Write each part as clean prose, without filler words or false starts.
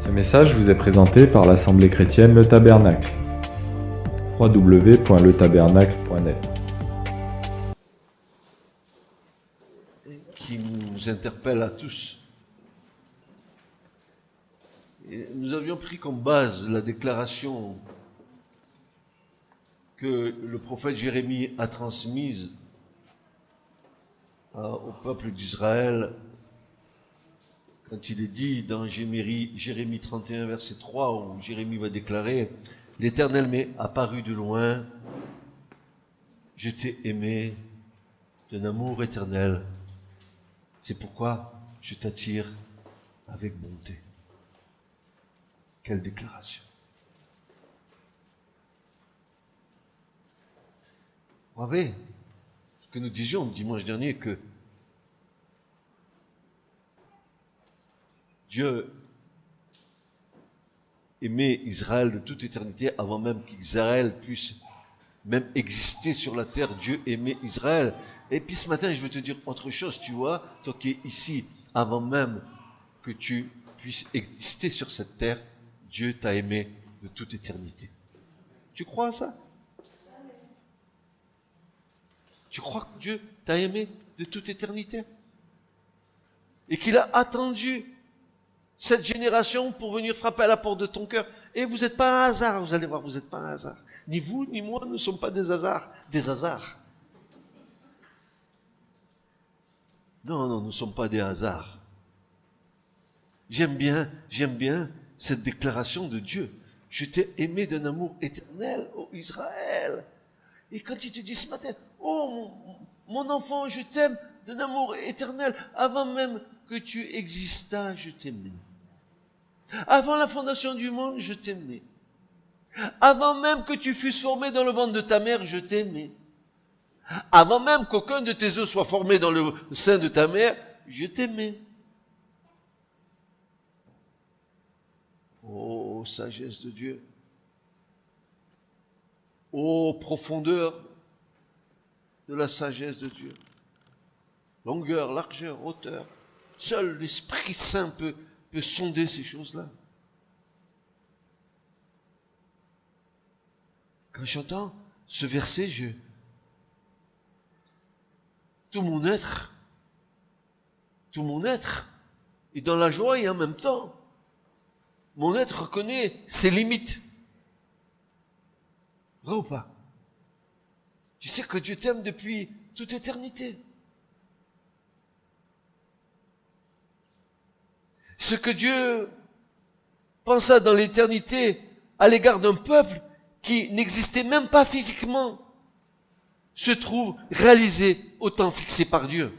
Ce message vous est présenté par l'Assemblée chrétienne Le Tabernacle. www.letabernacle.net Qui nous interpelle à tous. Et nous avions pris comme base la déclaration que le prophète Jérémie a transmise au peuple d'Israël quand il est dit dans Jérémie 31 verset 3 où Jérémie va déclarer « L'Éternel m'est apparu de loin, je t'ai aimé d'un amour éternel, c'est pourquoi je t'attire avec bonté. » Quelle déclaration! Vous savez, ce que nous disions dimanche dernier, que Dieu aimait Israël de toute éternité avant même qu'Israël puisse même exister sur la terre. Dieu aimait Israël. Et puis ce matin, je veux te dire autre chose, tu vois, toi qui es ici, avant même que tu puisses exister sur cette terre, Dieu t'a aimé de toute éternité. Tu crois à ça? Tu crois que Dieu t'a aimé de toute éternité? Et qu'il a attendu cette génération pour venir frapper à la porte de ton cœur. Et vous n'êtes pas un hasard, vous allez voir, vous n'êtes pas un hasard. Ni vous, ni moi, nous ne sommes pas des hasards. Des hasards. Non, nous ne sommes pas des hasards. J'aime bien cette déclaration de Dieu. Je t'ai aimé d'un amour éternel, ô Israël. Et quand il te dit ce matin, oh mon enfant, je t'aime d'un amour éternel, avant même que tu existas, je t'aimais. Avant la fondation du monde, je t'aimais. Avant même que tu fusses formé dans le ventre de ta mère, je t'aimais. Avant même qu'aucun de tes os soit formé dans le sein de ta mère, je t'aimais. Oh, sagesse de Dieu. Oh, profondeur de la sagesse de Dieu. Longueur, largeur, hauteur. Seul l'Esprit Saint peut sonder ces choses-là. Quand j'entends ce verset, tout mon être est dans la joie et en même temps, mon être reconnaît ses limites. Vrai ou pas? Tu sais que Dieu t'aime depuis toute éternité. Ce que Dieu pensa dans l'éternité à l'égard d'un peuple qui n'existait même pas physiquement se trouve réalisé au temps fixé par Dieu.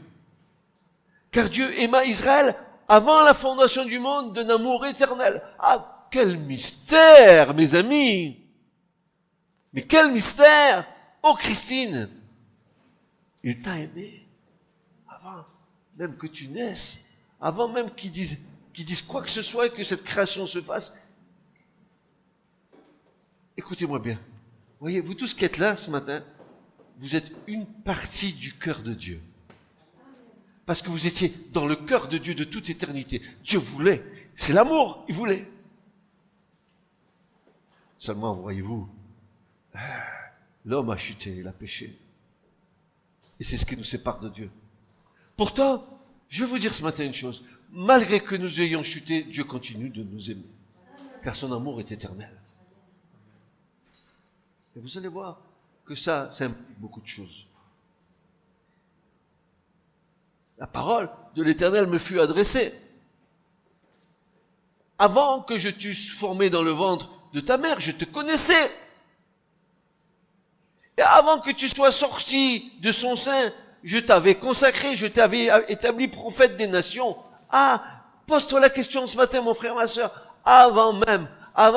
Car Dieu aima Israël avant la fondation du monde d'un amour éternel. Ah, quel mystère, mes amis! Mais quel mystère! Oh Christine! Il t'a aimé avant même que tu naisses, avant même qu'ils disent quoi que ce soit et que cette création se fasse. Écoutez-moi bien. Voyez, vous tous qui êtes là ce matin, vous êtes une partie du cœur de Dieu. Parce que vous étiez dans le cœur de Dieu de toute éternité. Dieu voulait. C'est l'amour, il voulait. Seulement, voyez-vous, l'homme a chuté, il a péché. Et c'est ce qui nous sépare de Dieu. Pourtant, je vais vous dire ce matin une chose. Malgré que nous ayons chuté, Dieu continue de nous aimer. Car son amour est éternel. Et vous allez voir que ça implique beaucoup de choses. La parole de l'Éternel me fut adressée. Avant que je t'eusse formé dans le ventre de ta mère, je te connaissais. Et avant que tu sois sorti de son sein, je t'avais consacré, je t'avais établi prophète des nations. Ah, pose-toi la question ce matin, mon frère, ma sœur. Avant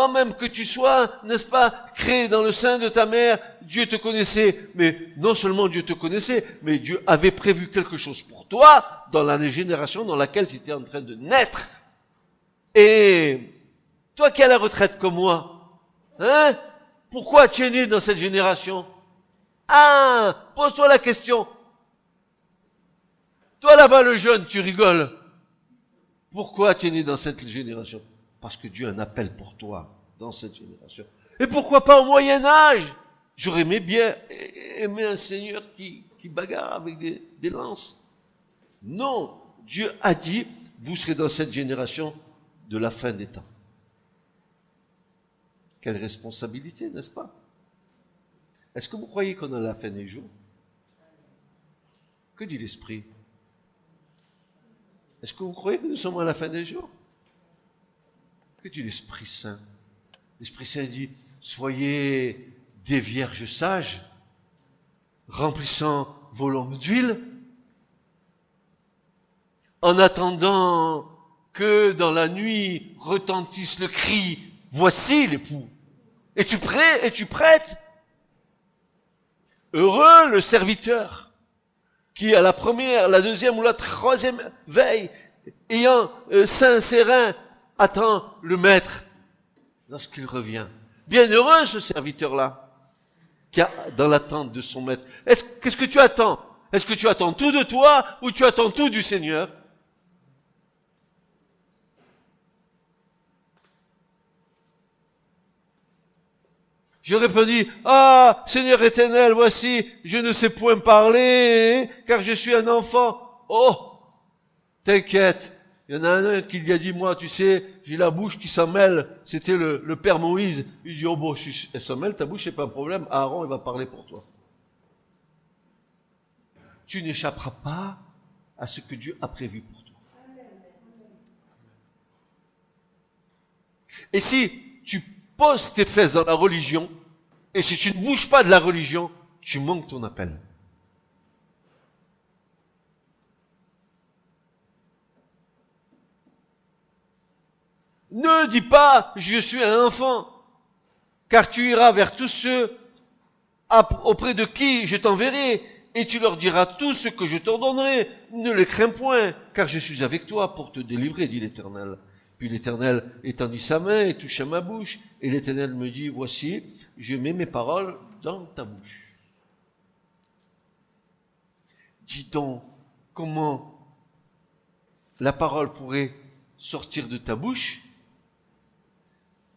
même que tu sois, n'est-ce pas, créé dans le sein de ta mère, Dieu te connaissait. Mais non seulement Dieu te connaissait, mais Dieu avait prévu quelque chose pour toi dans la génération dans laquelle tu étais en train de naître. Et toi qui es à la retraite comme moi, hein, pourquoi tu es né dans cette génération? Ah, pose-toi la question. Toi là-bas le jeune, tu rigoles. Pourquoi tu es né dans cette génération? parce que Dieu a un appel pour toi dans cette génération. Et pourquoi pas au Moyen-Âge? J'aurais aimé un Seigneur qui bagarre avec des lances. Non, Dieu a dit, vous serez dans cette génération de la fin des temps. Quelle responsabilité, n'est-ce pas? Est-ce que vous croyez qu'on est à la fin des jours? Que dit l'Esprit? Est-ce que vous croyez que nous sommes à la fin des jours? Que dit l'Esprit Saint? L'Esprit Saint dit, soyez des vierges sages, remplissant vos lampes d'huile, en attendant que dans la nuit retentisse le cri, voici l'époux. Es-tu prêt? Es-tu prête? Heureux le serviteur qui à la première, la deuxième ou la troisième veille, ayant saint serein, attend le maître lorsqu'il revient. Bienheureux ce serviteur-là qui a dans l'attente de son maître. Qu'est-ce que tu attends? Est-ce que tu attends tout de toi ou tu attends tout du Seigneur? Je répondis, ah, Seigneur éternel, voici, je ne sais point parler, car je suis un enfant. Oh, t'inquiète. Il y en a un qui lui a dit, moi, tu sais, j'ai la bouche qui s'en mêle. C'était le père Moïse. Il dit, oh bon, si elle s'en mêle, ta bouche, c'est pas un problème. Aaron, il va parler pour toi. Tu n'échapperas pas à ce que Dieu a prévu pour toi. Et si tu poses tes fesses dans la religion, et si tu ne bouges pas de la religion, tu manques ton appel. Ne dis pas, je suis un enfant, car tu iras vers tous ceux auprès de qui je t'enverrai, et tu leur diras tout ce que je t'ordonnerai. Ne les crains point, car je suis avec toi pour te délivrer, dit l'Éternel. Puis l'Éternel étendit sa main et toucha ma bouche, et l'Éternel me dit, voici, je mets mes paroles dans ta bouche. Dis donc, comment la parole pourrait sortir de ta bouche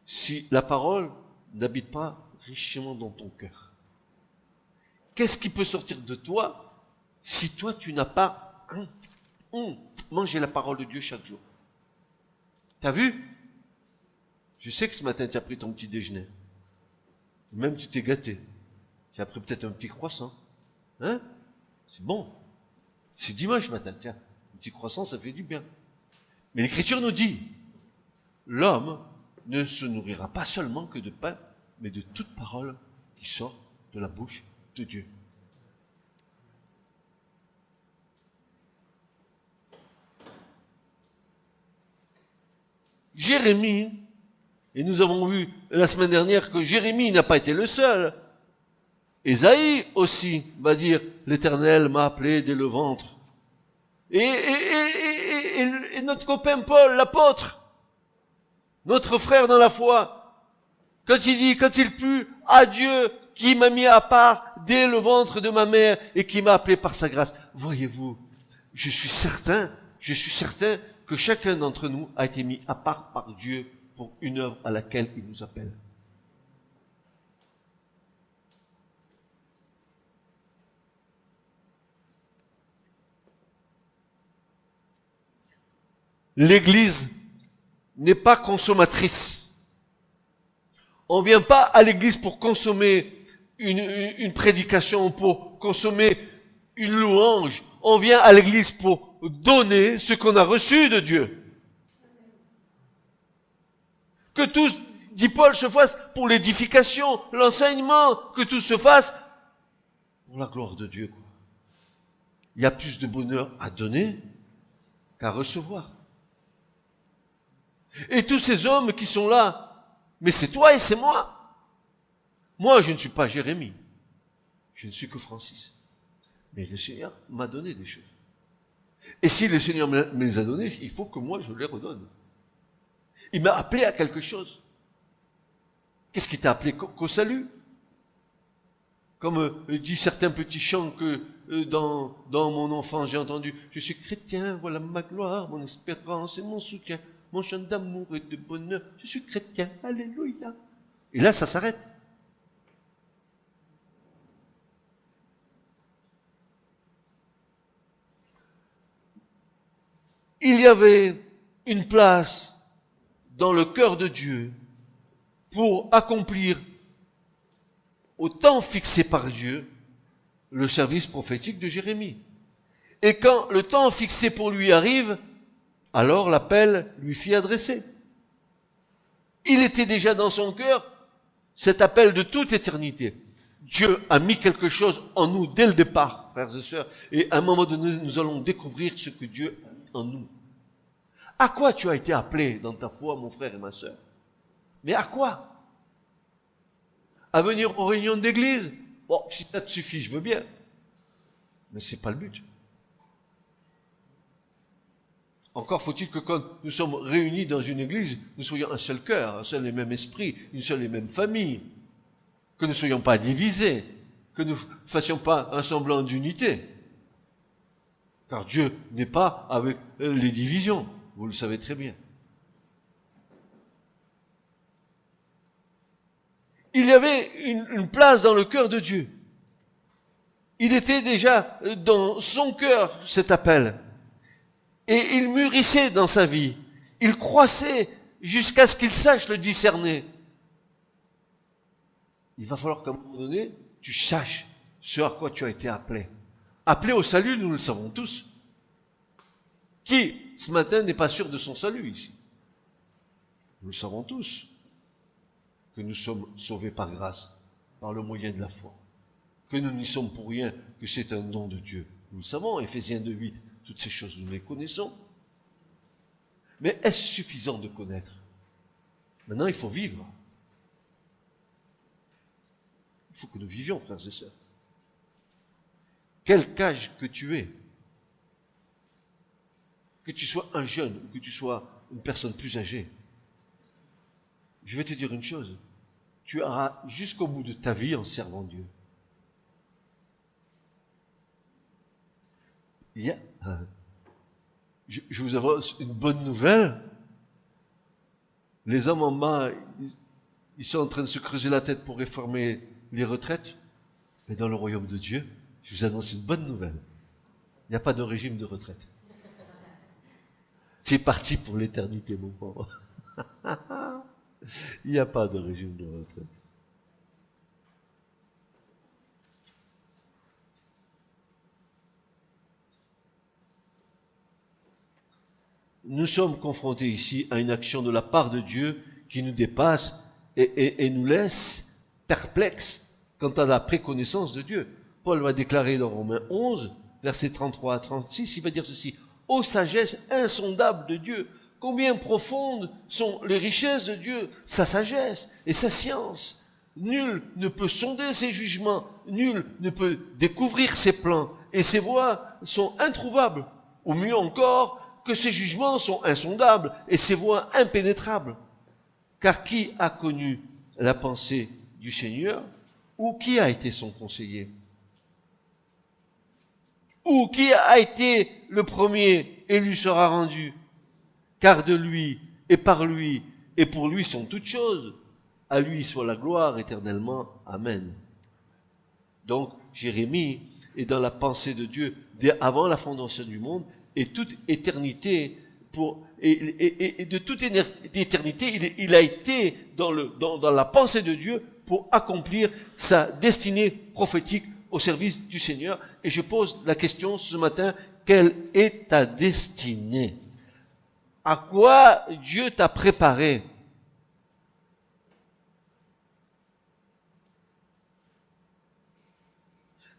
si la parole n'habite pas richement dans ton cœur? Qu'est-ce qui peut sortir de toi si toi tu n'as pas mangé la parole de Dieu chaque jour? T'as vu? Je sais que ce matin tu as pris ton petit déjeuner. Même tu t'es gâté. Tu as pris peut-être un petit croissant. Hein? C'est bon. C'est dimanche matin, tiens. Un petit croissant, ça fait du bien. Mais l'Écriture nous dit, l'homme ne se nourrira pas seulement que de pain, mais de toute parole qui sort de la bouche de Dieu. Jérémie, et nous avons vu la semaine dernière que Jérémie n'a pas été le seul. Ésaïe aussi va dire, l'Éternel m'a appelé dès le ventre. Et notre copain Paul, l'apôtre, notre frère dans la foi, quand il plut à Dieu qui m'a mis à part dès le ventre de ma mère et qui m'a appelé par sa grâce. Voyez-vous, je suis certain que chacun d'entre nous a été mis à part par Dieu pour une œuvre à laquelle il nous appelle. L'Église n'est pas consommatrice. On vient pas à l'Église pour consommer une prédication, pour consommer une louange. On vient à l'Église pour donner ce qu'on a reçu de Dieu. Que tout, dit Paul, se fasse pour l'édification, l'enseignement, que tout se fasse pour la gloire de Dieu. Il y a plus de bonheur à donner qu'à recevoir. Et tous ces hommes qui sont là, mais c'est toi et c'est moi. Moi, je ne suis pas Jérémie. Je ne suis que Francis. Mais le Seigneur m'a donné des choses. Et si le Seigneur me les a données, il faut que moi je les redonne. Il m'a appelé à quelque chose. Qu'est-ce qui t'a appelé qu'au salut? Comme dit certains petits chants que dans mon enfance j'ai entendu. Je suis chrétien, voilà ma gloire, mon espérance et mon soutien. mon chant d'amour et de bonheur, je suis chrétien, alléluia. Et là, ça s'arrête. Il y avait une place dans le cœur de Dieu pour accomplir au temps fixé par Dieu le service prophétique de Jérémie. Et quand le temps fixé pour lui arrive, alors l'appel lui fit adresser. Il était déjà dans son cœur cet appel de toute éternité. Dieu a mis quelque chose en nous dès le départ, frères et sœurs, et à un moment donné, nous allons découvrir ce que Dieu a mis en nous. À quoi tu as été appelé dans ta foi, mon frère et ma sœur? Mais à quoi? À venir aux réunions d'église? Bon, si ça te suffit, je veux bien. Mais c'est pas le but. Encore faut-il que quand nous sommes réunis dans une église, nous soyons un seul cœur, un seul et même esprit, une seule et même famille. Que nous ne soyons pas divisés, que nous ne fassions pas un semblant d'unité. Car Dieu n'est pas avec les divisions, vous le savez très bien. Il y avait une place dans le cœur de Dieu. Il était déjà dans son cœur cet appel. Et il mûrissait dans sa vie. Il croissait jusqu'à ce qu'il sache le discerner. Il va falloir qu'à un moment donné, tu saches ce à quoi tu as été appelé. Appelé au salut, nous le savons tous. Qui, ce matin, n'est pas sûr de son salut ici? Nous le savons tous. Que nous sommes sauvés par grâce, par le moyen de la foi. Que nous n'y sommes pour rien, que c'est un don de Dieu. Nous le savons, Éphésiens 2:8, toutes ces choses, nous les connaissons. Mais est-ce suffisant de connaître? Maintenant, il faut vivre. Il faut que nous vivions, frères et sœurs. Quel âge que tu es, que tu sois un jeune ou que tu sois une personne plus âgée, je vais te dire une chose, tu auras jusqu'au bout de ta vie en servant Dieu. Je vous avance une bonne nouvelle. Les hommes en bas, ils sont en train de se creuser la tête pour réformer les retraites. Mais dans le royaume de Dieu, je vous annonce une bonne nouvelle. Il n'y a pas de régime de retraite. C'est parti pour l'éternité, mon pauvre. Il n'y a pas de régime de retraite. Nous sommes confrontés ici à une action de la part de Dieu qui nous dépasse et nous laisse perplexes quant à la préconnaissance de Dieu. Paul va déclarer dans Romains 11, versets 33 à 36, il va dire ceci: « Ô sagesse insondable de Dieu, combien profondes sont les richesses de Dieu, sa sagesse et sa science. Nul ne peut sonder ses jugements, nul ne peut découvrir ses plans, et ses voies sont introuvables. Ou mieux encore, que ses jugements sont insondables et ses voies impénétrables. Car qui a connu la pensée du Seigneur, ou qui a été son conseiller? Ou qui a été le premier et lui sera rendu? Car de lui, et par lui, et pour lui sont toutes choses. À lui soit la gloire éternellement. Amen. » Donc, Jérémie est dans la pensée de Dieu dès avant la fondation du monde, et toute éternité, et de toute éternité, il a été dans la pensée de Dieu pour accomplir sa destinée prophétique au service du Seigneur. Et je pose la question ce matin: quelle est ta destinée? À quoi Dieu t'a préparé?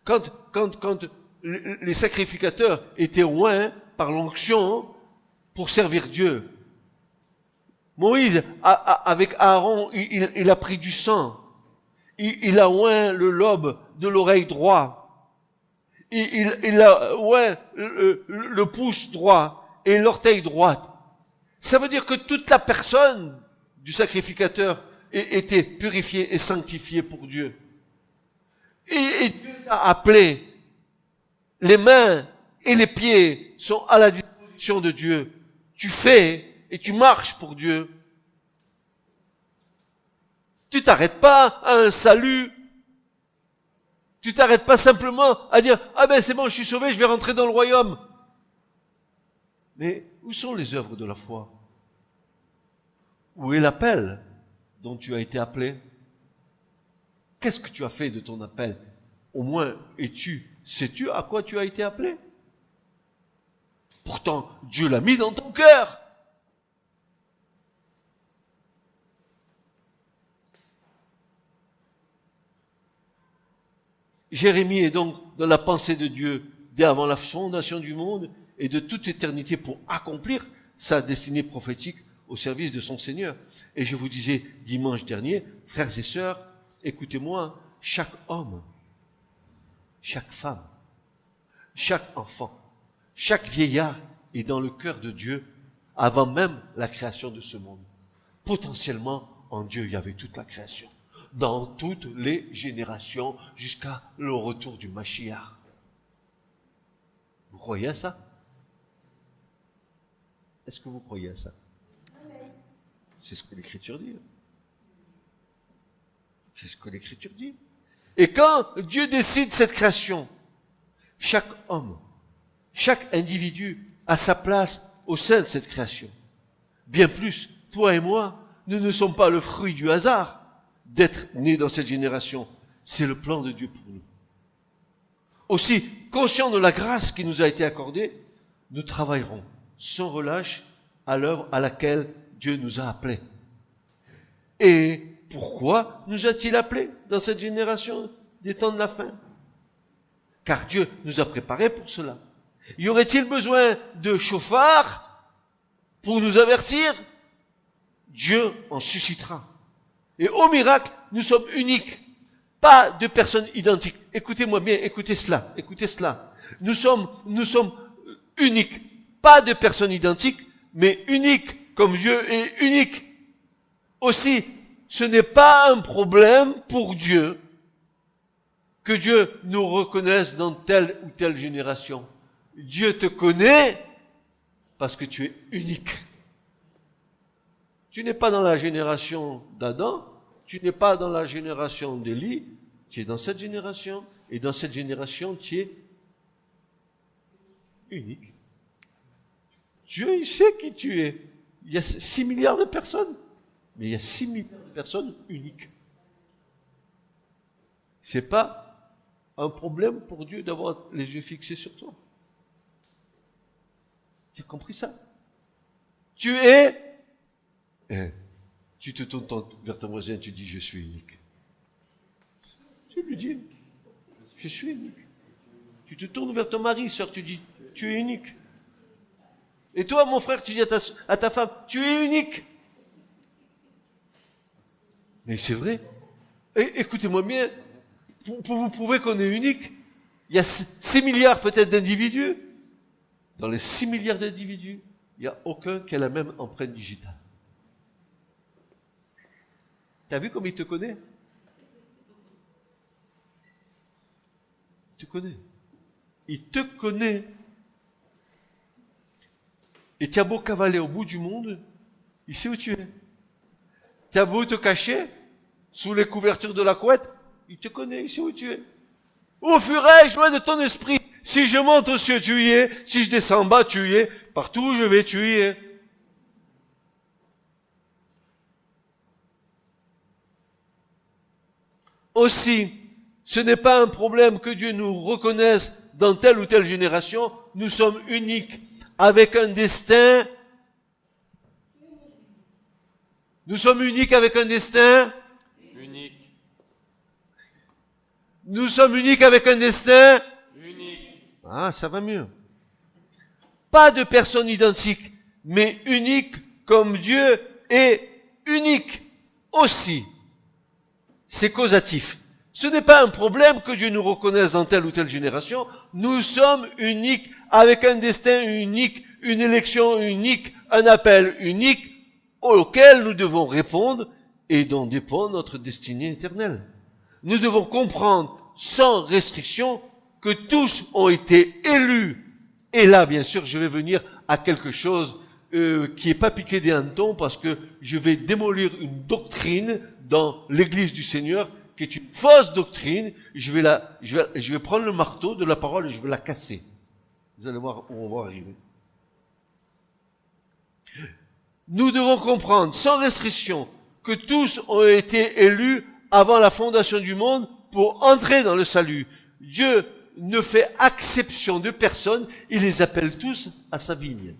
Quand les sacrificateurs étaient oints par l'onction pour servir Dieu, Moïse, avec Aaron, il a pris du sang. Il a oint le lobe de l'oreille droit. Il a oint le pouce droit et l'orteil droit. Ça veut dire que toute la personne du sacrificateur était purifiée et sanctifiée pour Dieu. Et Dieu t'a appelé. Les mains et les pieds sont à la disposition de Dieu. Tu fais et tu marches pour Dieu. Tu t'arrêtes pas à un salut. Tu t'arrêtes pas simplement à dire, ah ben c'est bon, je suis sauvé, je vais rentrer dans le royaume. Mais où sont les œuvres de la foi? Où est l'appel dont tu as été appelé? Qu'est-ce que tu as fait de ton appel? Au moins, sais-tu à quoi tu as été appelé? Pourtant, Dieu l'a mis dans ton cœur. Jérémie est donc dans la pensée de Dieu dès avant la fondation du monde et de toute éternité pour accomplir sa destinée prophétique au service de son Seigneur. Et je vous disais dimanche dernier, frères et sœurs, écoutez-moi, chaque homme, chaque femme, chaque enfant, chaque vieillard est dans le cœur de Dieu avant même la création de ce monde. Potentiellement, en Dieu, il y avait toute la création. Dans toutes les générations, jusqu'à le retour du Mashiach. Vous croyez à ça? Est-ce que vous croyez à ça? C'est ce que l'Écriture dit. C'est ce que l'Écriture dit. Et quand Dieu décide cette création, chaque homme, chaque individu a sa place au sein de cette création. Bien plus, toi et moi, nous ne sommes pas le fruit du hasard d'être nés dans cette génération. C'est le plan de Dieu pour nous. Aussi, conscients de la grâce qui nous a été accordée, nous travaillerons sans relâche à l'œuvre à laquelle Dieu nous a appelés. Et pourquoi nous a-t-il appelés dans cette génération des temps de la fin? Car Dieu nous a préparés pour cela. Y aurait-il besoin de chauffards pour nous avertir? Dieu en suscitera. Et au miracle, nous sommes uniques. Pas de personnes identiques. Écoutez-moi bien, écoutez cela. Nous sommes uniques. Pas de personnes identiques, mais uniques, comme Dieu est unique. Aussi, ce n'est pas un problème pour Dieu que Dieu nous reconnaisse dans telle ou telle génération. Dieu te connaît parce que tu es unique. Tu n'es pas dans la génération d'Adam, tu n'es pas dans la génération d'Élie, tu es dans cette génération, et dans cette génération, tu es unique. Dieu, il sait qui tu es. Il y a 6 milliards de personnes, mais il y a 6 milliards de personnes uniques. C'est pas un problème pour Dieu d'avoir les yeux fixés sur toi. Tu as compris ça? Tu es... tu te tournes vers ton voisin et tu dis, je suis unique. Tu lui dis, je suis unique. Tu te tournes vers ton mari, sœur, tu dis, tu es unique. Et toi, mon frère, tu dis à ta femme, tu es unique. Mais c'est vrai. Et écoutez-moi bien, pour vous prouver qu'on est unique, il y a 6 milliards peut-être d'individus. Dans les 6 milliards d'individus, il n'y a aucun qui a la même empreinte digitale. T'as vu comme il te connaît? Il te connaît. Il te connaît. Et tu as beau cavaler au bout du monde, il sait où tu es. Tu as beau te cacher sous les couvertures de la couette, il te connaît, il sait où tu es. Où fuirai-je loin de ton esprit? Si je monte aux cieux, tu y es. Si je descends en bas, tu y es. Partout où je vais, tu y es. Aussi, ce n'est pas un problème que Dieu nous reconnaisse dans telle ou telle génération. Nous sommes uniques, avec un destin. Nous sommes uniques avec un destin. Unique. Nous sommes uniques avec un destin. Unique. Ah, ça va mieux. Pas de personne identique, mais unique comme Dieu est unique aussi. C'est causatif. Ce n'est pas un problème que Dieu nous reconnaisse dans telle ou telle génération. Nous sommes uniques avec un destin unique, une élection unique, un appel unique auquel nous devons répondre et dont dépend notre destinée éternelle. Nous devons comprendre sans restriction que tous ont été élus. Et là, bien sûr, je vais venir à quelque chose qui n'est pas piqué des hannetons parce que je vais démolir une doctrine dans l'église du Seigneur qui est une fausse doctrine. Je vais prendre le marteau de la parole et je vais la casser. Vous allez voir où on va arriver. Nous devons comprendre sans restriction que tous ont été élus avant la fondation du monde pour entrer dans le salut. Dieu ne fait exception de personne, il les appelle tous à sa vigne.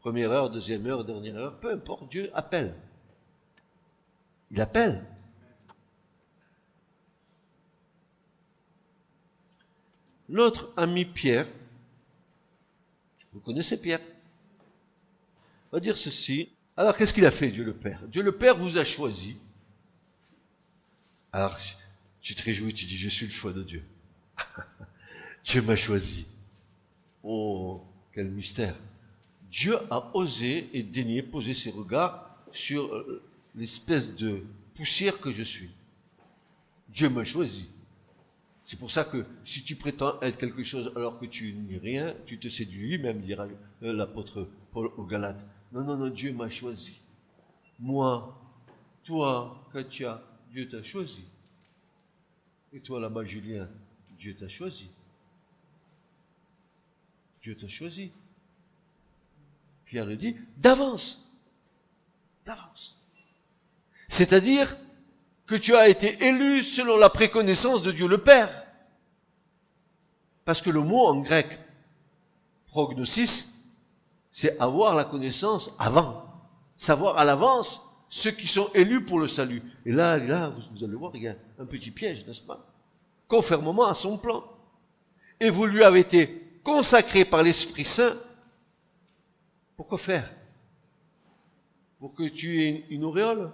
Première heure, deuxième heure, dernière heure, peu importe, Dieu appelle. Il appelle. L'autre ami Pierre, vous connaissez Pierre, va dire ceci. Alors qu'est-ce qu'il a fait, Dieu le Père? Dieu le Père vous a choisi. Alors tu te réjouis, tu dis je suis le choix de Dieu. Dieu m'a choisi. Oh, quel mystère. Dieu a osé et daigné poser ses regards sur l'espèce de poussière que je suis. Dieu m'a choisi. C'est pour ça que si tu prétends être quelque chose alors que tu n'es rien, tu te séduis lui-même, dira l'apôtre Paul aux Galates. Non, non, non, Dieu m'a choisi. Moi, toi, Katia, Dieu t'a choisi. Et toi là-bas, Julien, Dieu t'a choisi. Dieu t'a choisi. Pierre le dit, d'avance. D'avance. C'est-à-dire que tu as été élu selon la préconnaissance de Dieu le Père. Parce que le mot en grec, prognosis, c'est avoir la connaissance avant. Savoir à l'avance ceux qui sont élus pour le salut. Et là, vous allez voir, il y a un petit piège, n'est-ce pas? Conformément à son plan. Et vous lui avez été consacré par l'Esprit Saint. Pourquoi faire? Pour que tu aies une auréole?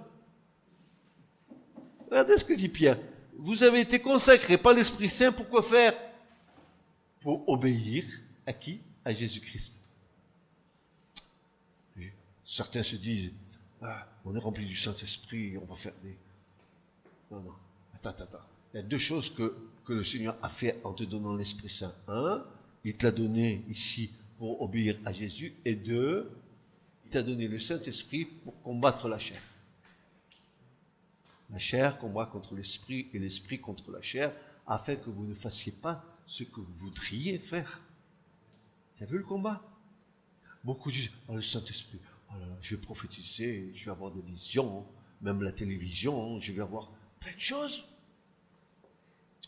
Regardez ce que dit Pierre. Vous avez été consacré par l'Esprit Saint, pourquoi faire? Pour obéir à qui? À Jésus-Christ. Certains se disent, on est rempli du Saint-Esprit, on va faire des... Non, non, attends. Il y a deux choses que le Seigneur a fait en te donnant l'Esprit Saint. Un, il te l'a donné ici pour obéir à Jésus. Et deux, il t'a donné le Saint-Esprit pour combattre la chair. La chair combat contre l'esprit et l'esprit contre la chair, afin que vous ne fassiez pas ce que vous voudriez faire. Tu as vu le combat? Beaucoup disent, le Saint-Esprit, je vais prophétiser, je vais avoir des visions, même la télévision, je vais avoir plein de choses.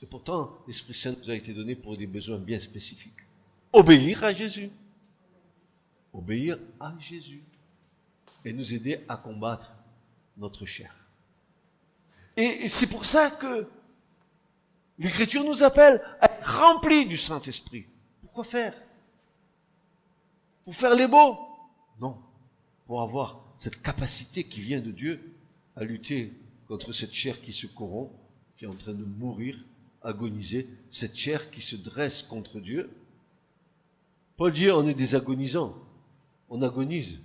Et pourtant, l'Esprit Saint nous a été donné pour des besoins bien spécifiques. Obéir à Jésus. Obéir à Jésus. Et nous aider à combattre notre chair. Et c'est pour ça que l'Écriture nous appelle à être remplis du Saint-Esprit. Pourquoi faire? Pour faire les beaux? Non. Pour avoir cette capacité qui vient de Dieu à lutter contre cette chair qui se corrompt, qui est en train de mourir, agoniser, cette chair qui se dresse contre Dieu. Paul dit, on est des agonisants. On agonise.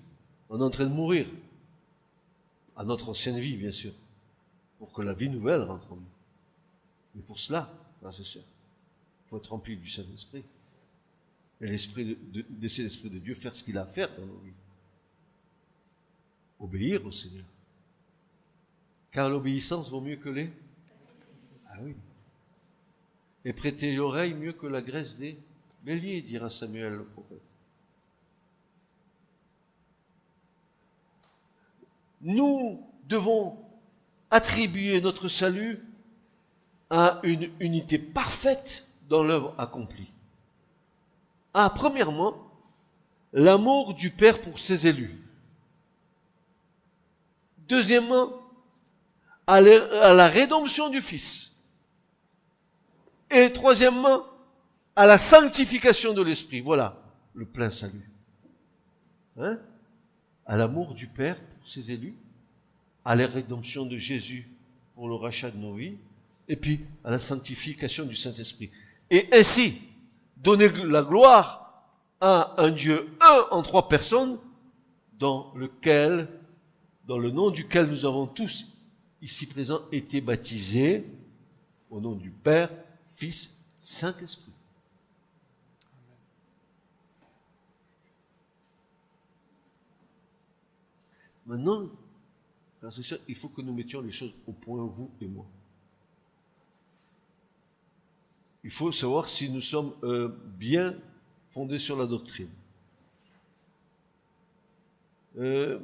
On est en train de mourir. À notre ancienne vie, bien sûr. Pour que la vie nouvelle rentre en nous. Mais pour cela, frères et sœurs, il faut être rempli du Saint-Esprit. Et laisser l'Esprit de Dieu faire ce qu'il a à faire dans nos vies. Obéir au Seigneur. Car l'obéissance vaut mieux que les... Ah oui. Et prêter l'oreille mieux que la graisse des béliers, dira Samuel le prophète. Nous devons attribuer notre salut à une unité parfaite dans l'œuvre accomplie. Premièrement, l'amour du Père pour ses élus. Deuxièmement, à la rédemption du Fils. Et troisièmement, à la sanctification de l'Esprit. Voilà le plein salut. À l'amour du Père pour ses élus, à la rédemption de Jésus pour le rachat de nos vies, et puis à la sanctification du Saint-Esprit. Et ainsi, donner la gloire à un Dieu, un en trois personnes, dans le nom duquel nous avons tous ici présents été baptisés, au nom du Père, Fils, Saint-Esprit. Maintenant, frères et sœurs, il faut que nous mettions les choses au point, vous et moi. Il faut savoir si nous sommes bien fondés sur la doctrine. Le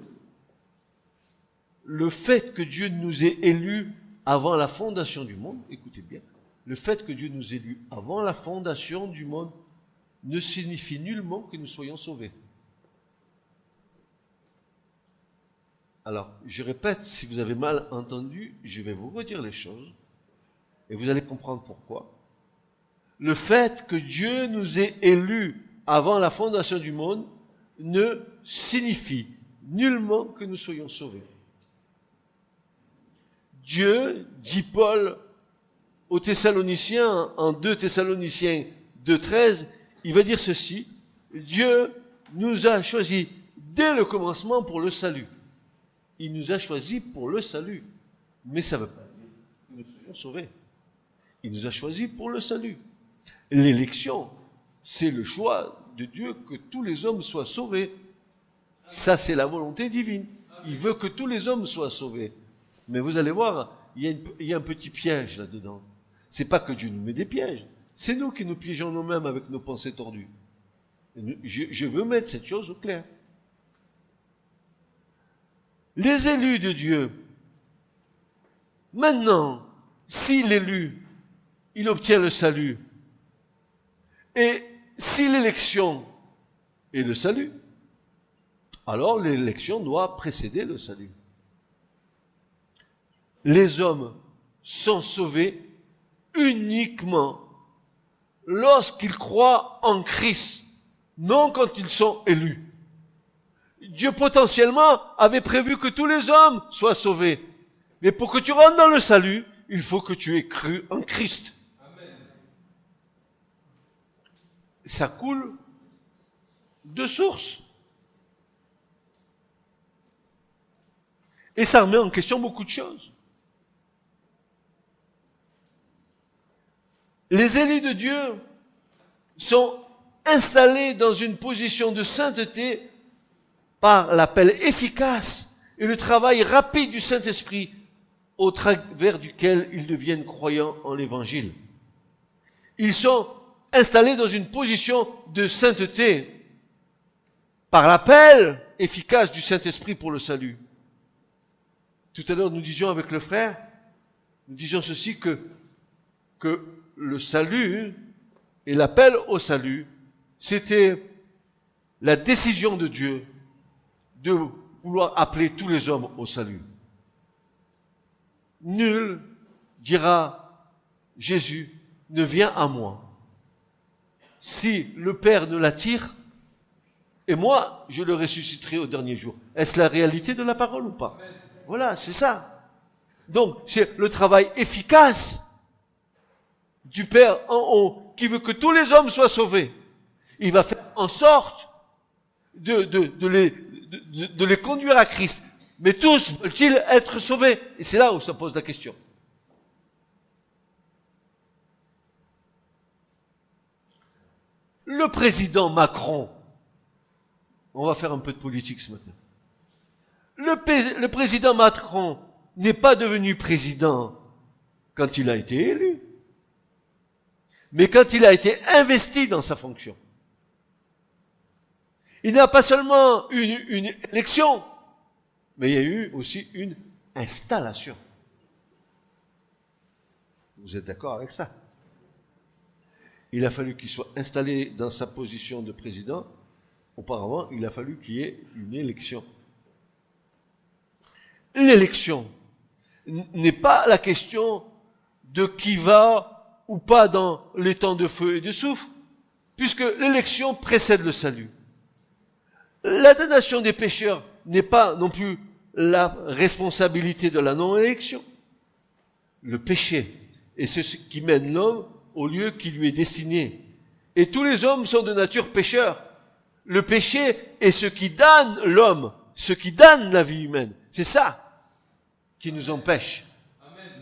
fait que Dieu nous ait élus avant la fondation du monde, écoutez bien, le fait que Dieu nous ait élus avant la fondation du monde ne signifie nullement que nous soyons sauvés. Alors, je répète, si vous avez mal entendu, je vais vous redire les choses et vous allez comprendre pourquoi. Le fait que Dieu nous ait élus avant la fondation du monde ne signifie nullement que nous soyons sauvés. Dieu, dit Paul aux Thessaloniciens, en 2 Thessaloniciens 2,13, il va dire ceci: Dieu nous a choisis dès le commencement pour le salut. Il nous a choisis pour le salut. Mais ça ne veut pas dire que nous soyons sauvés. Il nous a choisis pour le salut. L'élection, c'est le choix de Dieu que tous les hommes soient sauvés. Ça, c'est la volonté divine. Il veut que tous les hommes soient sauvés. Mais vous allez voir, il y a un petit piège là-dedans. C'est pas que Dieu nous met des pièges. C'est nous qui nous piégeons nous-mêmes avec nos pensées tordues. Je veux mettre cette chose au clair. Les élus de Dieu, maintenant, si l'élu, il obtient le salut, et si l'élection est le salut, alors l'élection doit précéder le salut. Les hommes sont sauvés uniquement lorsqu'ils croient en Christ, non quand ils sont élus. Dieu potentiellement avait prévu que tous les hommes soient sauvés. Mais pour que tu rentres dans le salut, il faut que tu aies cru en Christ. Amen. Ça coule de source. Et ça remet en question beaucoup de choses. Les élus de Dieu sont installés dans une position de sainteté par l'appel efficace et le travail rapide du Saint-Esprit au travers duquel ils deviennent croyants en l'Évangile. Ils sont installés dans une position de sainteté par l'appel efficace du Saint-Esprit pour le salut. Tout à l'heure, nous disions avec le frère, nous disions ceci que le salut et l'appel au salut, c'était la décision de Dieu de vouloir appeler tous les hommes au salut. Nul, dira Jésus, ne vient à moi si le Père ne l'attire, et moi, je le ressusciterai au dernier jour. Est-ce la réalité de la parole ou pas? Voilà, c'est ça. Donc, c'est le travail efficace du Père en haut, qui veut que tous les hommes soient sauvés. Il va faire en sorte de les conduire à Christ. Mais tous veulent-ils être sauvés? Et c'est là où ça pose la question. Le président Macron, on va faire un peu de politique ce matin. Le président Macron n'est pas devenu président quand il a été élu, mais quand il a été investi dans sa fonction. Il n'y a pas seulement une élection, mais il y a eu aussi une installation. Vous êtes d'accord avec ça? Il a fallu qu'il soit installé dans sa position de président. Auparavant, il a fallu qu'il y ait une élection. L'élection n'est pas la question de qui va ou pas dans les temps de feu et de soufre, puisque l'élection précède le salut. La damnation des pécheurs n'est pas non plus la responsabilité de la non-élection. Le péché est ce qui mène l'homme au lieu qui lui est destiné. Et tous les hommes sont de nature pécheurs. Le péché est ce qui damne l'homme, ce qui damne la vie humaine. C'est ça qui nous empêche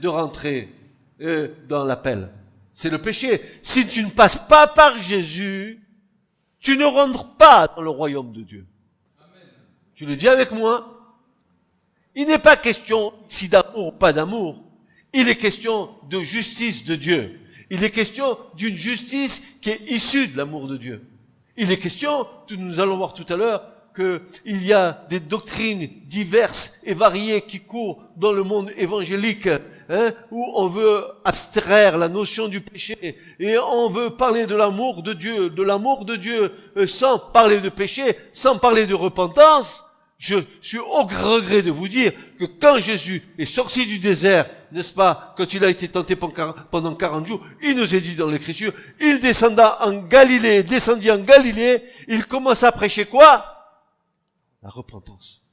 de rentrer dans l'appel. C'est le péché. Si tu ne passes pas par Jésus, tu ne rentres pas dans le royaume de Dieu. Amen. Tu le dis avec moi? Il n'est pas question ici d'amour ou pas d'amour. Il est question de justice de Dieu. Il est question d'une justice qui est issue de l'amour de Dieu. Il est question, nous allons voir tout à l'heure, qu'il y a des doctrines diverses et variées qui courent dans le monde évangélique, où on veut abstraire la notion du péché et on veut parler de l'amour de Dieu, sans parler de péché, sans parler de repentance. Je suis au regret de vous dire que quand Jésus est sorti du désert, n'est-ce pas, quand il a été tenté pendant 40 jours, il nous est dit dans l'Écriture, il descendit en Galilée, il commence à prêcher quoi? La repentance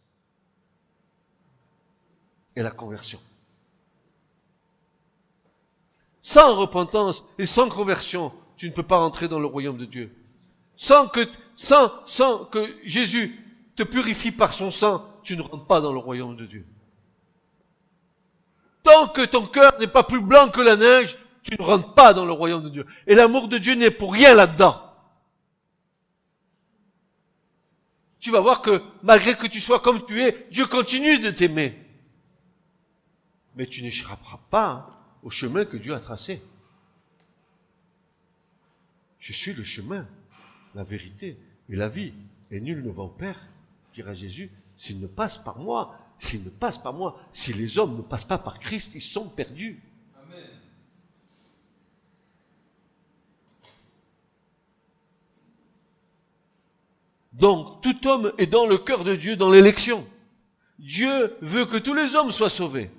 et la conversion. Sans repentance et sans conversion, tu ne peux pas rentrer dans le royaume de Dieu. Sans que Jésus te purifie par son sang, tu ne rentres pas dans le royaume de Dieu. Tant que ton cœur n'est pas plus blanc que la neige, tu ne rentres pas dans le royaume de Dieu. Et l'amour de Dieu n'est pour rien là-dedans. Tu vas voir que malgré que tu sois comme tu es, Dieu continue de t'aimer. Mais tu n'échapperas pas au chemin que Dieu a tracé. Je suis le chemin, la vérité et la vie. Et nul ne va au Père, dira Jésus, s'il ne passe par moi. S'il ne passe par moi, si les hommes ne passent pas par Christ, ils sont perdus. Amen. Donc, tout homme est dans le cœur de Dieu, dans l'élection. Dieu veut que tous les hommes soient sauvés.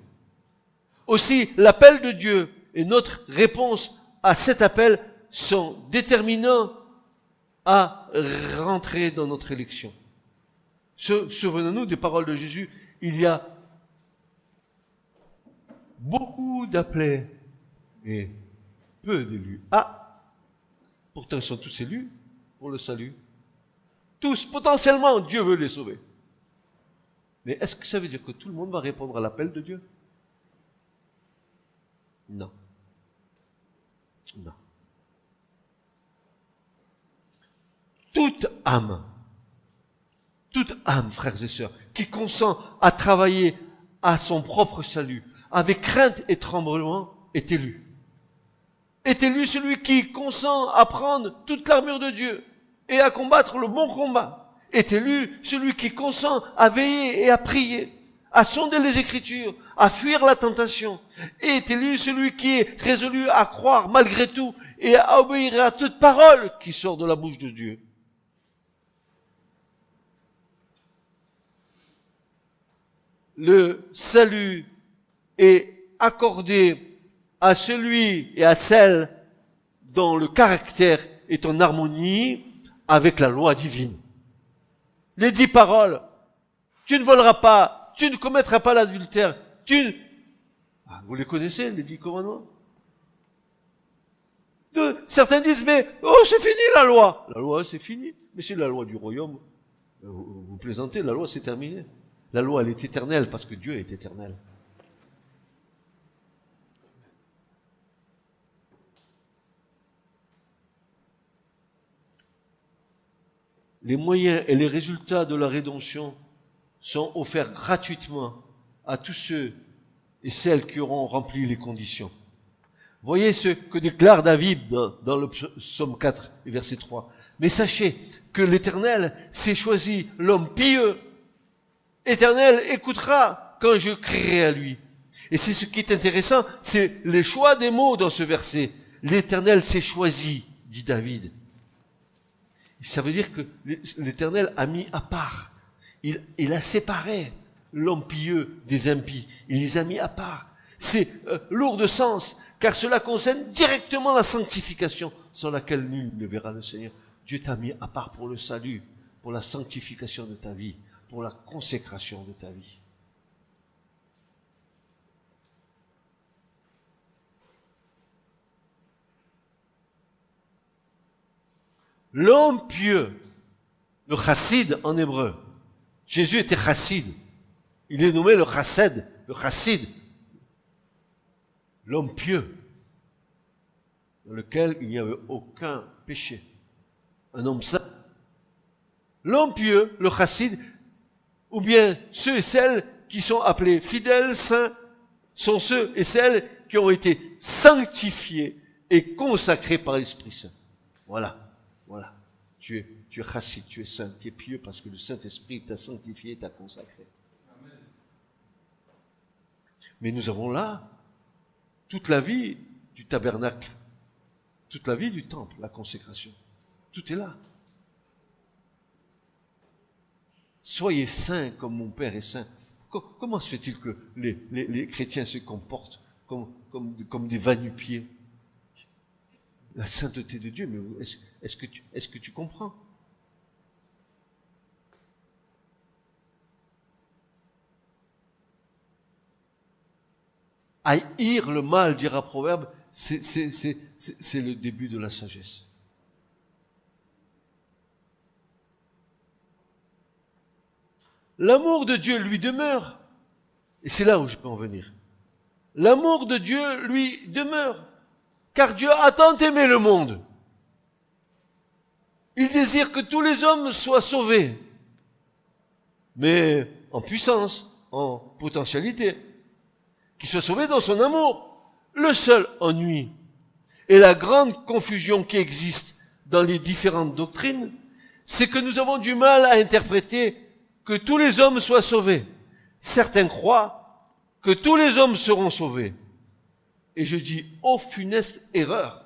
Aussi, l'appel de Dieu et notre réponse à cet appel sont déterminants à rentrer dans notre élection. Souvenons-nous des paroles de Jésus. Il y a beaucoup d'appelés et peu d'élus. Ah, pourtant ils sont tous élus pour le salut. Tous, potentiellement, Dieu veut les sauver. Mais est-ce que ça veut dire que tout le monde va répondre à l'appel de Dieu? Non. Non. Toute âme, frères et sœurs, qui consent à travailler à son propre salut, avec crainte et tremblement, est élu. Est élu celui qui consent à prendre toute l'armure de Dieu et à combattre le bon combat. Est élu celui qui consent à veiller et à prier, à sonder les Écritures, à fuir la tentation. Est élu celui qui est résolu à croire malgré tout et à obéir à toute parole qui sort de la bouche de Dieu. Le salut est accordé à celui et à celle dont le caractère est en harmonie avec la loi divine. Les 10 paroles, tu ne voleras pas, tu ne commettras pas l'adultère, vous les connaissez, les 10 commandements? Certains disent, mais, c'est fini la loi. La loi, c'est fini. Mais c'est la loi du royaume. Vous plaisantez, la loi, c'est terminé. La loi, elle est éternelle parce que Dieu est éternel. Les moyens et les résultats de la rédemption sont offerts gratuitement à tous ceux et celles qui auront rempli les conditions. Voyez ce que déclare David dans le psaume 4, verset 3. Mais sachez que l'Éternel s'est choisi l'homme pieux. Éternel écoutera quand je crierai à lui. Et c'est ce qui est intéressant, c'est les choix des mots dans ce verset. L'Éternel s'est choisi, dit David. Ça veut dire que l'Éternel a mis à part. Il a séparé l'homme pieux des impies. Il les a mis à part. C'est lourd de sens, car cela concerne directement la sanctification, sans laquelle nul ne verra le Seigneur. Dieu t'a mis à part pour le salut, pour la sanctification de ta vie, pour la consécration de ta vie. L'homme pieux, le chassid en hébreu. Jésus était chassid. Il est nommé le chassid, l'homme pieux, dans lequel il n'y avait aucun péché. Un homme saint. L'homme pieux, le chassid, ou bien ceux et celles qui sont appelés fidèles, saints, sont ceux et celles qui ont été sanctifiés et consacrés par l'Esprit Saint. Voilà, voilà. Tu es chassid, tu es saint, tu es pieux parce que le Saint-Esprit t'a sanctifié, t'a consacré. Amen. Mais nous avons là toute la vie du tabernacle, toute la vie du temple, la consécration. Tout est là. Soyez saints comme mon Père est saint. Comment se fait-il que les chrétiens se comportent comme des va-nu-pieds? La sainteté de Dieu, mais est-ce que tu comprends? Haïr le mal, dira Proverbe, c'est le début de la sagesse. L'amour de Dieu lui demeure. Et c'est là où je peux en venir. L'amour de Dieu lui demeure. Car Dieu a tant aimé le monde. Il désire que tous les hommes soient sauvés. Mais en puissance, en potentialité. Qu'ils soient sauvés dans son amour. Le seul ennui et la grande confusion qui existe dans les différentes doctrines, c'est que nous avons du mal à interpréter que tous les hommes soient sauvés. Certains croient que tous les hommes seront sauvés. Et je dis, oh funeste erreur.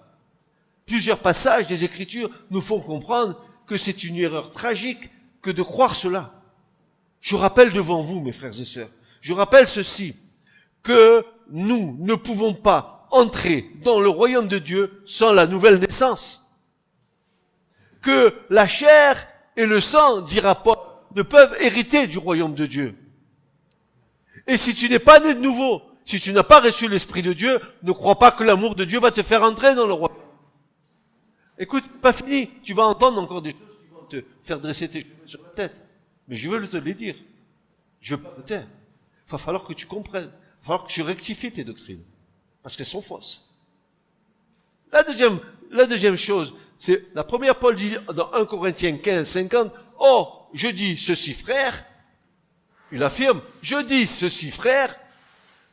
Plusieurs passages des Écritures nous font comprendre que c'est une erreur tragique que de croire cela. Je rappelle devant vous, mes frères et sœurs, je rappelle ceci, que nous ne pouvons pas entrer dans le royaume de Dieu sans la nouvelle naissance. Que la chair et le sang, dira Paul, ne peuvent hériter du royaume de Dieu. Et si tu n'es pas né de nouveau, si tu n'as pas reçu l'Esprit de Dieu, ne crois pas que l'amour de Dieu va te faire entrer dans le royaume. Écoute, pas fini, tu vas entendre encore des choses qui vont te faire dresser tes cheveux sur la tête. Mais je veux te les dire. Je veux pas te taire. Il va falloir que tu comprennes. Il va falloir que tu rectifies tes doctrines. Parce qu'elles sont fausses. La deuxième chose, c'est, la première, Paul dit dans 1 Corinthiens 15, 50, « Oh, je dis ceci, frère. » Il affirme, « Je dis ceci, frère. »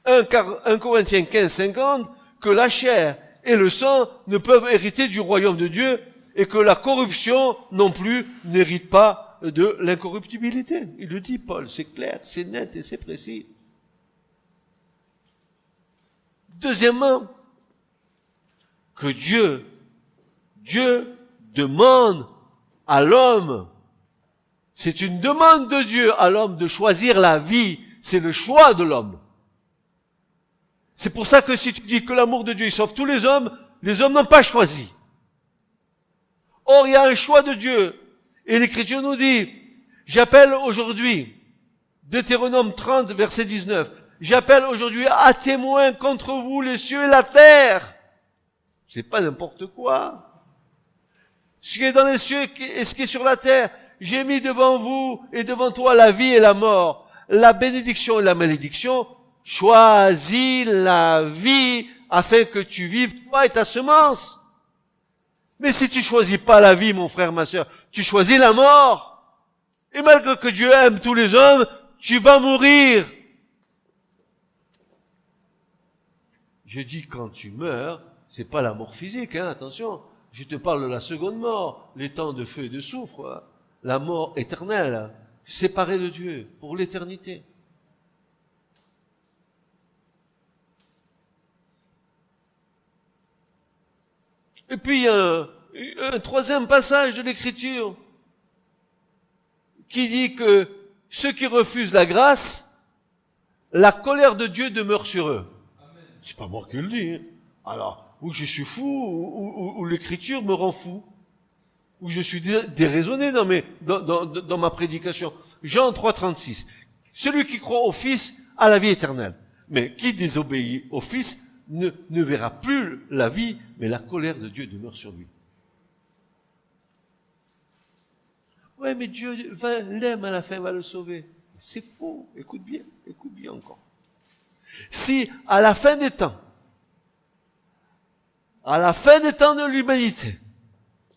1 Corinthiens 15, 50, que la chair et le sang ne peuvent hériter du royaume de Dieu et que la corruption non plus n'hérite pas de l'incorruptibilité. Il le dit, Paul, c'est clair, c'est net et c'est précis. Deuxièmement, que Dieu demande à l'homme, c'est une demande de Dieu à l'homme de choisir la vie, c'est le choix de l'homme. C'est pour ça que si tu dis que l'amour de Dieu il sauve tous les hommes n'ont pas choisi. Or, il y a un choix de Dieu. Et l'Écriture nous dit, j'appelle aujourd'hui, Deutéronome 30, verset 19, j'appelle aujourd'hui à témoin contre vous les cieux et la terre. C'est pas n'importe quoi. Ce qui est dans les cieux et ce qui est sur la terre, j'ai mis devant vous et devant toi la vie et la mort, la bénédiction et la malédiction. Choisis la vie afin que tu vives toi et ta semence. Mais si tu choisis pas la vie, mon frère, ma sœur, tu choisis la mort. Et malgré que Dieu aime tous les hommes, tu vas mourir. Je dis quand tu meurs, c'est pas la mort physique, hein, attention. Je te parle de la seconde mort, les temps de feu et de soufre, la mort éternelle, séparée de Dieu pour l'éternité. Et puis, il y a un troisième passage de l'Écriture qui dit que ceux qui refusent la grâce, la colère de Dieu demeure sur eux. Amen. C'est pas moi qui le dis. Hein. Alors, ou je suis fou, ou l'Écriture me rend fou, ou je suis déraisonné dans ma prédication. Jean 3, 36. Celui qui croit au Fils a la vie éternelle. Mais qui désobéit au Fils ne verra plus la vie, mais la colère de Dieu demeure sur lui. Ouais, mais Dieu l'aime à la fin, va le sauver. C'est faux. Écoute bien encore. Si, à la fin des temps de l'humanité,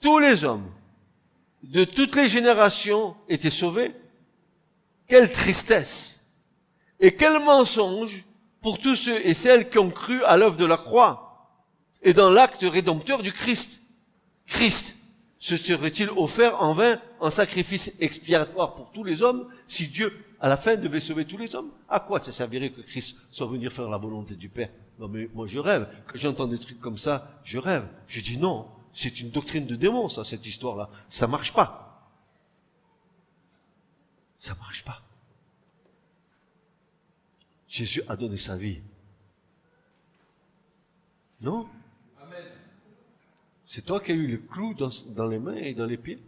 tous les hommes, de toutes les générations étaient sauvés, quelle tristesse, Et quel mensonge pour tous ceux et celles qui ont cru à l'œuvre de la croix et dans l'acte rédempteur du Christ. Christ se serait-il offert en vain en sacrifice expiatoire pour tous les hommes si Dieu, à la fin, devait sauver tous les hommes? À quoi ça servirait que Christ soit venu faire la volonté du Père? Non mais moi je rêve. Quand j'entends des trucs comme ça, je rêve. Je dis non, c'est une doctrine de démon ça, cette histoire-là. Ça marche pas. Ça marche pas. Jésus a donné sa vie. Non? Amen. C'est toi qui as eu le clou dans les mains et dans les pieds.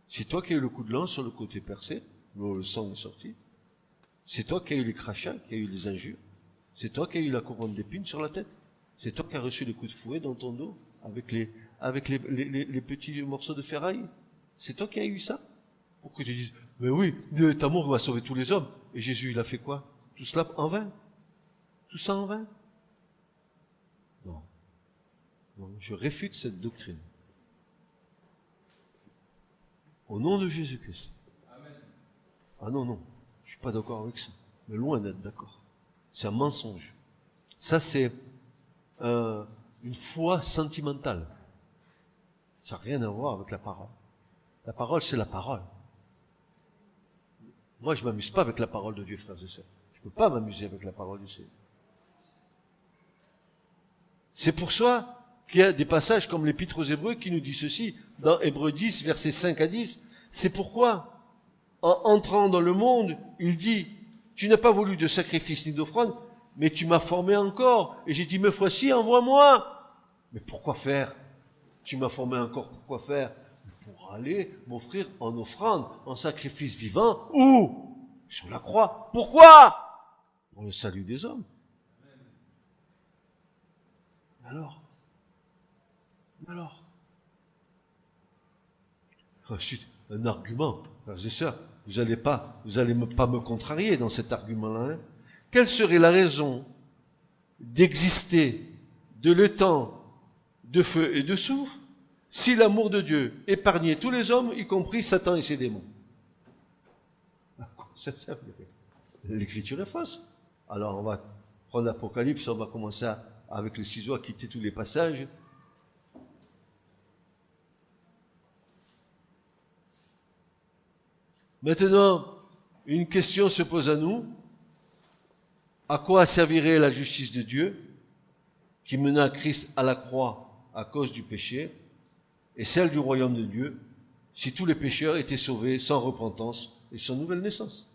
C'est toi qui as eu le coup de lance sur le côté percé, où le sang est sorti. C'est toi qui as eu les crachats, qui as eu les injures. C'est toi qui as eu la couronne d'épines sur la tête. C'est toi qui as reçu les coups de fouet dans ton dos, avec les petits morceaux de ferraille. C'est toi qui as eu ça. Pour que tu dises, mais oui, ta amour va sauver tous les hommes. Et Jésus, il a fait quoi? Tout cela en vain? Tout ça en vain? Non. Non, je réfute cette doctrine. Au nom de Jésus-Christ. Amen. Ah non, non, je suis pas d'accord avec ça. Mais loin d'être d'accord. C'est un mensonge. Ça, c'est une foi sentimentale. Ça n'a rien à voir avec la parole. La parole, c'est la parole. Moi, je m'amuse pas avec la parole de Dieu, frères et sœurs. Je peux pas m'amuser avec la parole du Seigneur. C'est pour ça qu'il y a des passages comme l'Épître aux Hébreux qui nous dit ceci, dans Hébreux 10, versets 5 à 10. C'est pourquoi, en entrant dans le monde, il dit, tu n'as pas voulu de sacrifice ni d'offrande, mais tu m'as formé encore. Et j'ai dit, me voici, envoie-moi. Mais pourquoi faire? Tu m'as formé encore, pourquoi faire? Pour aller m'offrir en offrande, en sacrifice vivant, où? Sur la croix. Pourquoi? Pour le salut des hommes. Alors, ensuite, un argument, frères et sœurs, vous allez pas me contrarier dans cet argument-là. Hein. Quelle serait la raison d'exister de l'étang de feu et de soufre si l'amour de Dieu épargnait tous les hommes, y compris Satan et ses démons? À quoi ça servirait? L'écriture est fausse. Alors on va prendre l'Apocalypse, on va commencer avec le ciseau à quitter tous les passages. Maintenant, une question se pose à nous. À quoi servirait la justice de Dieu qui mena Christ à la croix à cause du péché et celle du royaume de Dieu si tous les pécheurs étaient sauvés sans repentance et sans nouvelle naissance?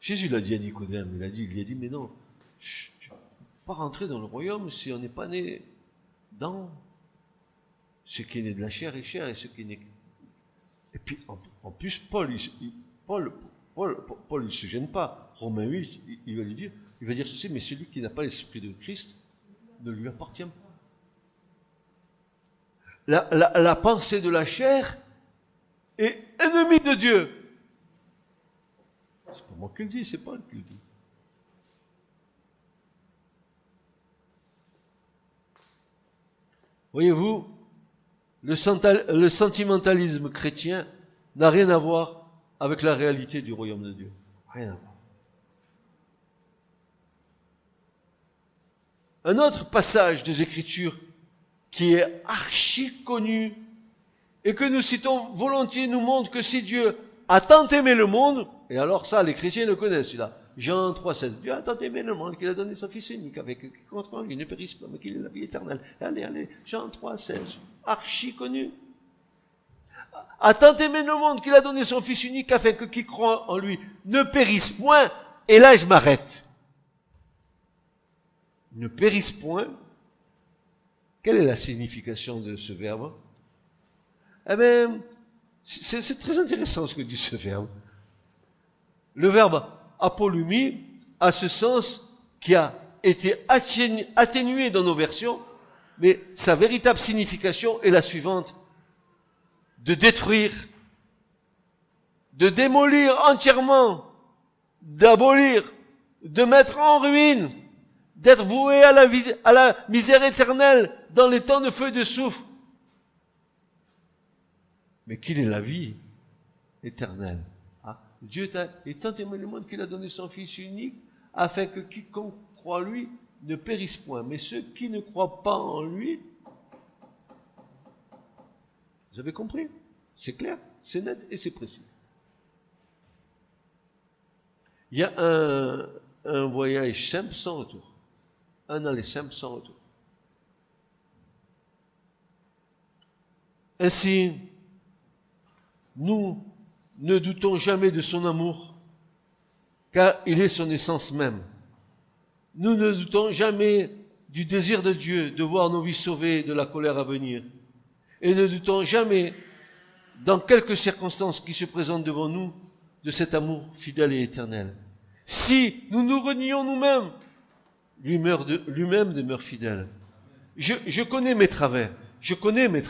Jésus l'a dit à Nicodème, il a dit, mais non, tu ne peux pas rentrer dans le royaume si on n'est pas né dans ce qui est né de la chair est chair et ce qui est né. Et puis, en plus, Paul, il se gêne pas. Romains 8, il va dire ceci, mais celui qui n'a pas l'esprit de Christ ne lui appartient pas. La pensée de la chair est ennemie de Dieu. C'est pas moi qui le dis, c'est Paul qui le dit. Voyez-vous, le sentimentalisme chrétien n'a rien à voir avec la réalité du royaume de Dieu. Rien à voir. Un autre passage des Écritures qui est archi connu et que nous citons volontiers nous montre que si Dieu a tant aimé le monde, et alors ça, les chrétiens le connaissent, celui-là. Jean 3,16. Dieu a tant aimé le monde qu'il a donné son Fils unique avec qui contre lui ne périsse pas, mais qu'il ait la vie éternelle. Allez, Jean 3,16. Archi connu. A tant aimé le monde qu'il a donné son Fils unique afin que qui croit en lui ne périsse point. Et là, je m'arrête. Ne périsse point. Quelle est la signification de ce verbe? Eh bien, c'est très intéressant ce que dit ce verbe. Le verbe apolumie a ce sens qui a été atténué dans nos versions, mais sa véritable signification est la suivante: de détruire, de démolir entièrement, d'abolir, de mettre en ruine, d'être voué à la misère éternelle dans les temps de feu et de soufre. Mais qu'il est la vie éternel. Ah, Dieu est tant aimé le monde qu'il a donné son Fils unique, afin que quiconque croit en lui ne périsse point. Mais ceux qui ne croient pas en lui, vous avez compris? C'est clair, c'est net et c'est précis. Il y a un voyage simple sans retour. Un aller simple sans retour. Ainsi, nous ne doutons jamais de son amour, car il est son essence même. Nous ne doutons jamais du désir de Dieu de voir nos vies sauvées de la colère à venir. Et ne doutons jamais, dans quelques circonstances qui se présentent devant nous, de cet amour fidèle et éternel. Si nous nous renions nous-mêmes, lui-même demeure fidèle. Je connais mes travers, je connais mes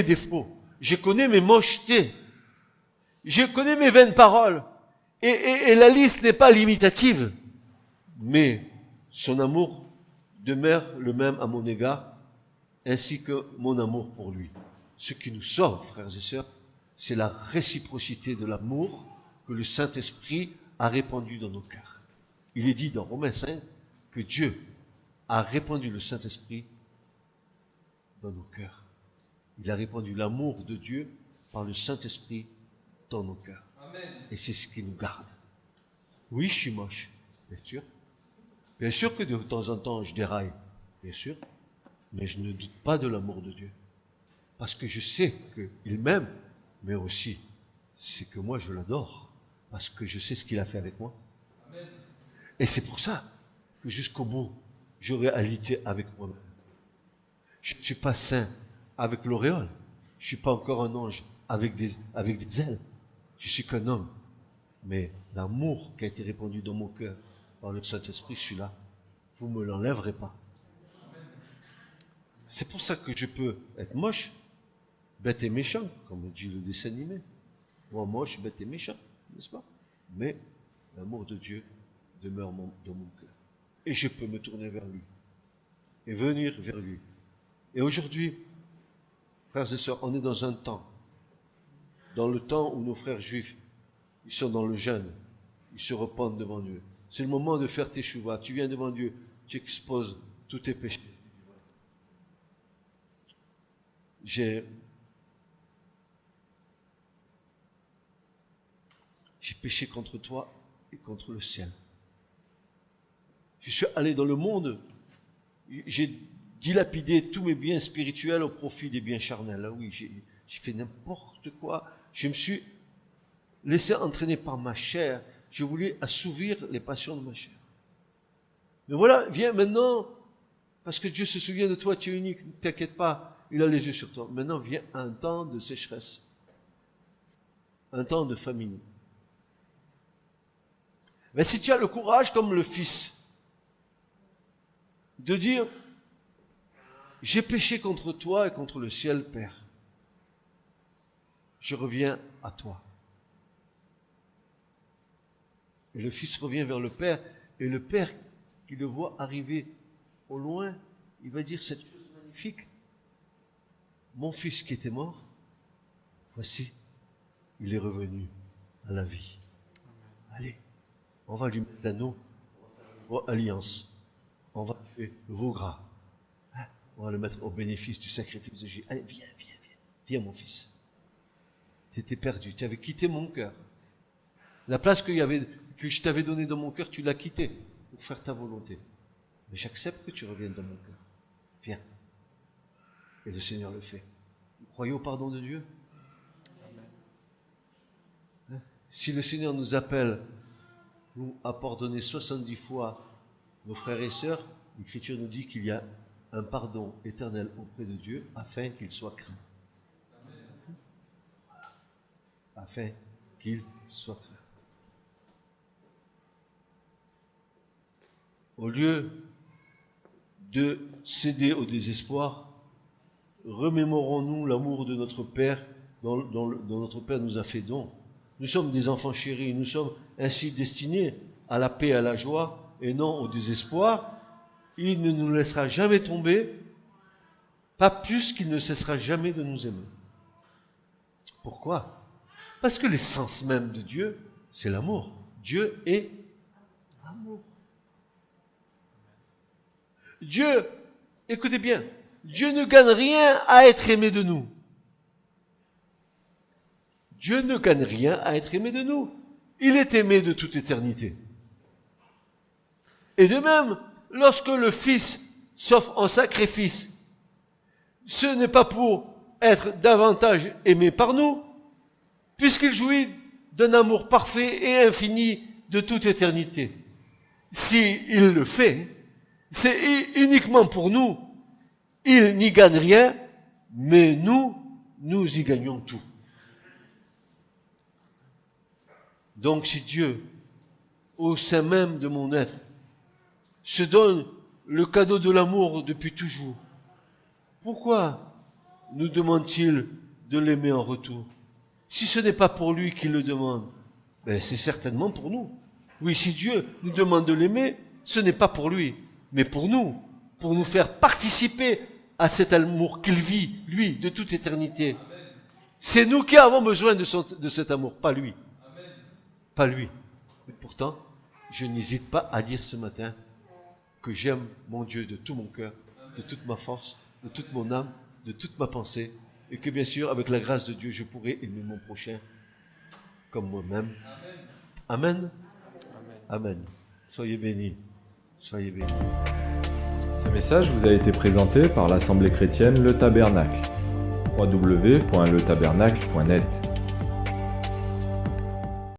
défauts, je connais mes mochetés, je connais mes vaines paroles, et la liste n'est pas limitative, mais son amour demeure le même à mon égard, ainsi que mon amour pour lui. Ce qui nous sauve, frères et sœurs, c'est la réciprocité de l'amour que le Saint-Esprit a répandu dans nos cœurs. Il est dit dans Romains 5 que Dieu a répandu le Saint-Esprit dans nos cœurs. Il a répandu l'amour de Dieu par le Saint-Esprit dans nos cœurs. Amen. Et c'est ce qui nous garde. Oui, je suis moche, bien sûr. Bien sûr que de temps en temps je déraille, bien sûr. Mais je ne doute pas de l'amour de Dieu. Parce que je sais qu'il m'aime, mais aussi c'est que moi je l'adore. Parce que je sais ce qu'il a fait avec moi. Amen. Et c'est pour ça que jusqu'au bout, j'aurai à lutter avec moi-même. Je ne suis pas saint avec l'auréole. Je ne suis pas encore un ange avec des ailes. Je suis qu'un homme. Mais l'amour qui a été répandu dans mon cœur par le Saint-Esprit, celui-là, vous ne me l'enlèverez pas. C'est pour ça que je peux être moche, bête et méchant, comme dit le dessin animé. Moi, moche, bête et méchant, n'est-ce pas? Mais l'amour de Dieu demeure dans mon cœur. Et je peux me tourner vers lui. Et venir vers lui. Et aujourd'hui, frères et sœurs, on est dans un temps. Dans le temps où nos frères juifs, ils sont dans le jeûne. Ils se repentent devant Dieu. C'est le moment de faire tes chouvas. Tu viens devant Dieu. Tu exposes tous tes péchés. J'ai péché contre toi et contre le ciel. Je suis allé dans le monde, j'ai dilapidé tous mes biens spirituels au profit des biens charnels. Oui, j'ai fait n'importe quoi. Je me suis laissé entraîner par ma chair. Je voulais assouvir les passions de ma chair. Mais voilà, viens maintenant, parce que Dieu se souvient de toi, tu es unique, ne t'inquiète pas. Il a les yeux sur toi. Maintenant vient un temps de sécheresse. Un temps de famine. Mais si tu as le courage, comme le Fils, de dire, j'ai péché contre toi et contre le ciel, Père. Je reviens à toi. Et le Fils revient vers le Père, et le Père qui le voit arriver au loin, il va dire cette chose magnifique. Mon fils qui était mort, voici, il est revenu à la vie. Allez, on va lui mettre l'anneau, alliance. On va tuer le veau gras. On va le mettre au bénéfice du sacrifice de Jésus. Allez, viens mon fils. Tu étais perdu, tu avais quitté mon cœur. La place que je t'avais donnée dans mon cœur, tu l'as quittée pour faire ta volonté. Mais j'accepte que tu reviennes dans mon cœur. Viens. Et le Seigneur le fait. Vous croyez au pardon de Dieu? Amen. Si le Seigneur nous appelle à pardonner 70 fois nos frères et sœurs, l'Écriture nous dit qu'il y a un pardon éternel auprès de Dieu afin qu'il soit craint. Voilà. Afin qu'il soit craint. Au lieu de céder au désespoir, remémorons-nous l'amour de notre Père dont notre Père nous a fait don. Nous sommes des enfants chéris, nous sommes ainsi destinés à la paix, à la joie et non au désespoir. Il ne nous laissera jamais tomber, pas plus qu'il ne cessera jamais de nous aimer. Pourquoi? Parce que l'essence même de Dieu, c'est l'amour. Dieu est amour. Dieu, écoutez bien, Dieu ne gagne rien à être aimé de nous. Dieu ne gagne rien à être aimé de nous. Il est aimé de toute éternité. Et de même, lorsque le Fils s'offre en sacrifice, ce n'est pas pour être davantage aimé par nous, puisqu'il jouit d'un amour parfait et infini de toute éternité. Si il le fait, c'est uniquement pour nous. Il n'y gagne rien, mais nous y gagnons tout. Donc si Dieu, au sein même de mon être, se donne le cadeau de l'amour depuis toujours, pourquoi nous demande-t-il de l'aimer en retour? Si ce n'est pas pour lui qu'il le demande, ben c'est certainement pour nous. Oui, si Dieu nous demande de l'aimer, ce n'est pas pour lui, mais pour nous faire participer à cet amour qu'il vit, lui, de toute éternité. C'est nous qui avons besoin de cet amour, pas lui. Pas lui. Et pourtant, je n'hésite pas à dire ce matin que j'aime mon Dieu de tout mon cœur, de toute ma force, de toute mon âme, de toute ma pensée, et que bien sûr, avec la grâce de Dieu, je pourrai aimer mon prochain comme moi-même. Amen. Amen. Soyez bénis. Soyez bénis. Ce message vous a été présenté par l'Assemblée chrétienne Le Tabernacle. www.letabernacle.net